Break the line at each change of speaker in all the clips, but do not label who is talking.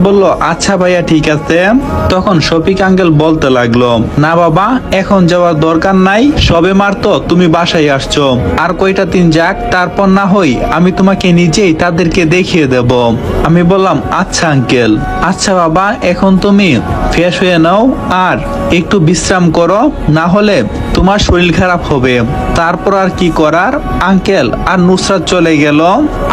বলল আচ্ছা ভাইয়া ঠিক আছে। তখন শফিক আঙ্কেল বলতে লাগলো, না বাবা এখন যাওয়ার দরকার নাই, সবে মাত্র তুমি বাসায় আসছো, আর কয়টা দিন যাক, তারপর না হই আমি তোমাকে নিজেই তাদেরকে দেখিয়ে দেব। আমি বললাম আচ্ছা আঙ্কেল। আচ্ছা বাবা এখন তুমি ফ্রেশ হয়ে নাও আর একটু বিশ্রাম করো, না হলে তোমার শরীর খারাপ হবে। তারপর আর কি করার, আঙ্কেল আর নুসরাত চলে গেল।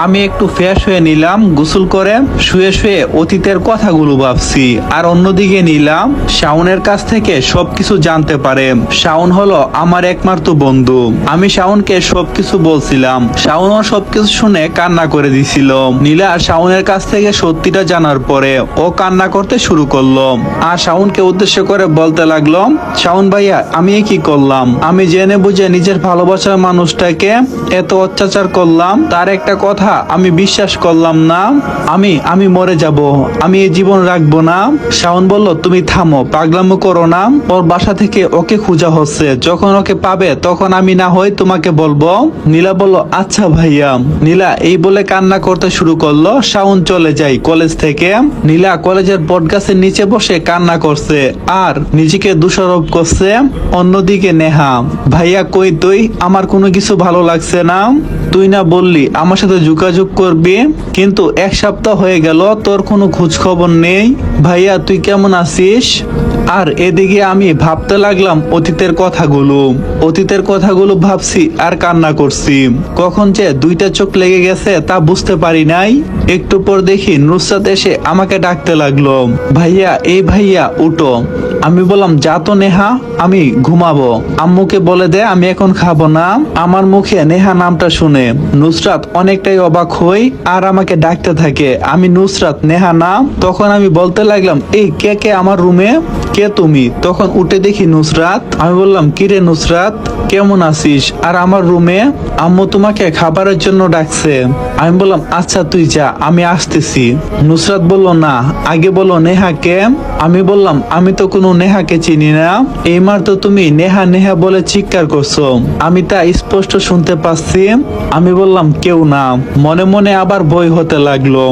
আমি একটু ফ্রেশ হয়ে নিলাম, গোসল করে শুয়ে শুয়ে অতীতের কথাগুলো ভাবছি। আর অন্যদিকে নিলাম শাওনের কাছ থেকে সবকিছু জানতে পারে। শাওন হলো আমার একমাত্র বন্ধু। আমি শাওনকে সবকিছু বলছিলাম, শাওনও সবকিছু শুনে কান্না করে দিছিল। নীলা শাওনের কাছ থেকে সত্যিটা জানার পরে ও কান্না করতে শুরু করলো আর শাওনকে উদ্দেশ্য করে বলতে লাগলো, শাওন ভাইয়া আমি কি করলাম, আমি জেনে বুঝে নিজের ভালোবাসার মানুষটাকে এত অত্যাচার করলাম, তার একটা কথা আমি বিশ্বাস করলাম না, আমি মরে যাব, আমি এই জীবন রাখবো না। শাওন বলল তুমি থামো, পাগলামো করো না, ওর বাসা থেকে ওকে খোঁজা হচ্ছে, যখন ওকে পাবে তখন আমি না হয় তোমাকে বলবো। নীলা বলল আচ্ছা ভাইয়া। নীলা এই বলে কান্না করতে শুরু করলো। শাওন চলে যায় কলেজ থেকে। নীলা কলেজের বটগাছের নিচে বসে কান্না করছে আর নিজেকে দোষারোপ করছে। অন্যদিকে নেহা, ভাইয়া কই তুই, আমার কোনো কিছু ভালো লাগছে না, তুই না বললি আমার সাথে যোগাযোগ করবি, কিন্তু এক সপ্তাহ হয়ে গেল তোর কোনো খোঁজ খবর নেই, ভাইয়া তুই কেমন আছিস? আর এদিকে আমি ভাবতে লাগলাম অতীতের কথাগুলো ভাবছি আর কান্না করছি। কখন যে দুইটা চোখ লেগে গেছে তা বুঝতে পারি নাই। একটু পর দেখি নুসরাত এসে আমাকে ডাকতে লাগলো, ভাইয়া এই ভাইয়া উঠো। আমি বললাম যা তো নেহা, আমি ঘুমাবো, আম্মুকে বলে দে আমি এখন খাবো না। আমার মুখে নেহা নামটা শুনে নুসরাত অনেকটাই অবাক হই আর আমাকে ডাকতে থাকে, আমি নুসরাত নেহা নাম। তখন আমি বলতে লাগলাম এই কে কে আমার রুমে, কে তুমি? তখন উঠে দেখি নুসরাত। আমি বললাম কিরে নুসরাত কেমন আছিস? আর আমার রুমে আম্মু তোমাকে খাবারের জন্য ডাকছে। আমি বললাম আচ্ছা তুই যা, আমি আসতেছি। নুসরাত বলল না আগে বলো নেহা কে। আমি বললাম আমি তো কোনো নেহাকে চিনি না, এইমার তো তুমি নেহা নেহা বলে চিৎকার করছো, আমি তা স্পষ্ট শুনতে পাচ্ছি। আমি বললাম কেউ না। মনে মনে আবার ভয় হতে লাগলো,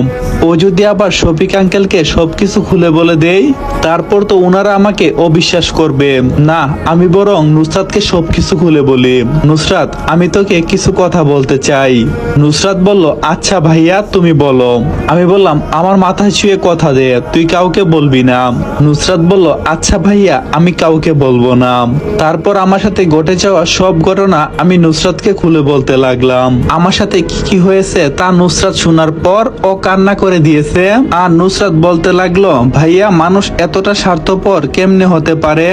ও যদি আবার শফিক আঙ্কেলকে সবকিছু খুলে বলে দেই, তারপর তো ওনারা আমাকে অবিশ্বাস করবে। না আমি বরং নুসরাতকে সবকিছু খুলে বলি, নুসরাত আমি তোকে কিছু কথা বলতে চাই। নুসরাত বলল আচ্ছা ভাইয়া তুমি বলো। আমি বললাম আমার মাথায় ছুঁয়ে কথা দে, তুই কাউকে বলবি না। নুসরাত বলল আচ্ছা ভাইয়া আমি কাউকে বলবো না। তারপর আমার সাথে ঘটে যাওয়া সব ঘটনা আমি নুসরাতকে খুলে বলতে লাগলাম। আমার সাথে কি কি হয়েছে তা নুসরাত শোনার পর ও কান্না করে দিয়েছে। আর নুসরাত বলতে লাগলো ভাইয়া মানুষ এতটা স্বার্থপর কেমনে হতে পারে,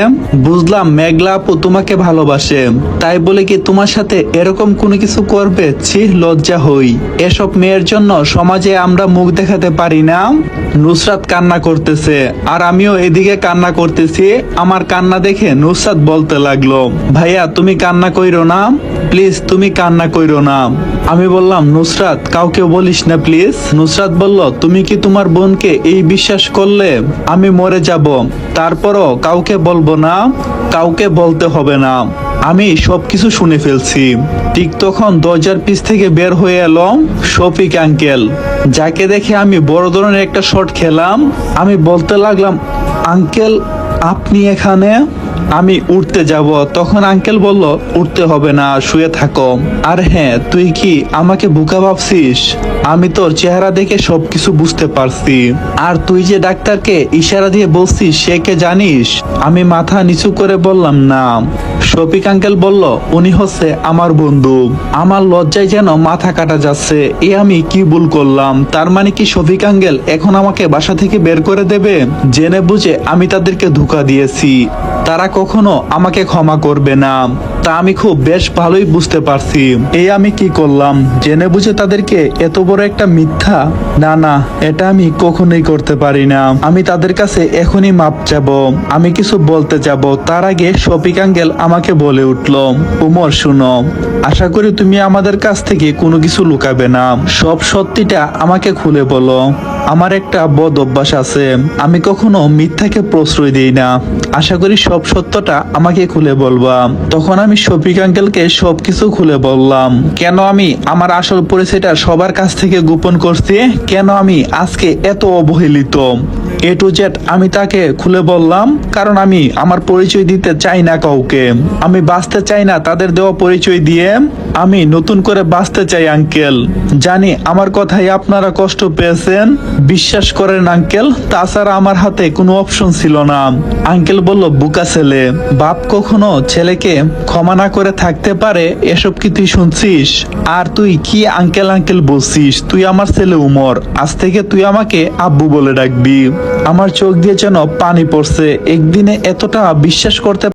বুঝলাম মেঘলা আপু তোমাকে ভালোবাসে, তাই বলে কি তোমার সাথে এরকম কোনো কিছু করবে? ছি লজ্জা হই, এসব মেয়ের জন্য সমাজে আমরা মুখ দেখাতে পারি না। নুসরাত কান্না করতেছে আর আমিও এদিকে কান্না করতেছি। আমার কান্না দেখে নুসরাত বলতে লাগলো ভাইয়া তুমি কান্না কইরো না, প্লিজ তুমি কান্না কইরো না। আমি বললাম নুসরাত কাউকে বলিস না প্লিজ। নুসরাত বলল তুমি কি তোমার বোনকে এই বিশ্বাস করলে আমি মরে যাব, তারপরও কাউকে বলবো না? কাউকে বলতে হবে না, আমি সবকিছু শুনে ফেলছি। ঠিক তখন দরজার পিছ থেকে বের হয়ে এলো শফিক আঙ্কেল, যাকে দেখে আমি বড় ধরনের একটা শট খেলাম। আমি বলতে লাগলাম আঙ্কেল আপনি এখানে? আমি উঠতে যাব, তখন আঙ্কেল বলল উঠতে হবে না, শুয়ে থাকো। আর হ্যাঁ তুই কি আমাকে বোকা ভাবছিস? আমি তোর চেহারা দেখে সবকিছু বুঝতে পারছি। আর তুই যে ডাক্তারকে ইশারা দিয়ে বলছিস সে কে জানিস? আমি মাথা নিচু করে বললাম না। শফিক আঙ্কেল বলল উনি হচ্ছে আমার বন্ধু। আমার লজ্জায় যেন মাথা কাটা যাচ্ছে, এ আমি কি ভুল করলাম? তার মানে কি শফিক আঙ্কেল এখন আমাকে বাসা থেকে বের করে দেবে? জেনে বুঝে আমি তাদেরকে ধোঁকা দিয়েছি, তারা কখনো আমাকে ক্ষমা করবে না, তা আমি খুব বেশ ভালোই বুঝতে পারছি। এই আমি কি করলাম, জেনে বুঝে তাদেরকে এত বড় একটা মিথ্যা? না না, এটা আমি কখনোই করতে পারি না। আমি তাদের কাছে এখনই মাপ চাব, আমি কিছু বলতে যাব, তার আগে শফিক আঙ্কেল আমাকে বলে উঠল উমর শুনো, আশা করি তুমি আমাদের কাছ থেকে কোনো কিছু লুকাবে না, সব সত্যিটা আমাকে খুলে বলো। আমার একটা বদ অভ্যাস আছে, আমি কখনো মিথ্যাকে প্রশ্রয় দিই না, আশা করি সব সত্যটা আমাকে খুলে বলবা। তখন আমি আমি শফিক আঙ্কেলকে সবকিছু খুলে বললাম, কেন আমি আমার আসল পরিচয়টা সবার কাছ থেকে গোপন করছি, কেন আমি আজকে এত অবহেলিত। A to Z আমি তাকে খুলে বললাম, কারণ আমি আমার পরিচয় দিতে চাই না কাউকে। আমি বাঁচতে চাই না তাদের দেওয়া পরিচয় দিয়ে। আমি নতুন করে বাঁচতে চাই আঙ্কেল। জানি আমার কথাই আপনারা কষ্ট পেয়েছেন, বিশ্বাস করেন আঙ্কেল, তাছাড়া আমার হাতে কোনো অপশন ছিল না। আঙ্কেল বলল, বুকা ছেলে, বাপ কখনো ছেলেকে ক্ষমা না করে থাকতে পারে, এসব কি তুই শুনছিস? আর তুই কি আঙ্কেল আঙ্কেল বলছিস? তুই আমার ছেলে উমর, আজ থেকে তুই আমাকে আব্বু বলে ডাকবি। আমার চোখ দিয়ে যেন পানি পড়ছে, একদিনে এতটা বিশ্বাস করতে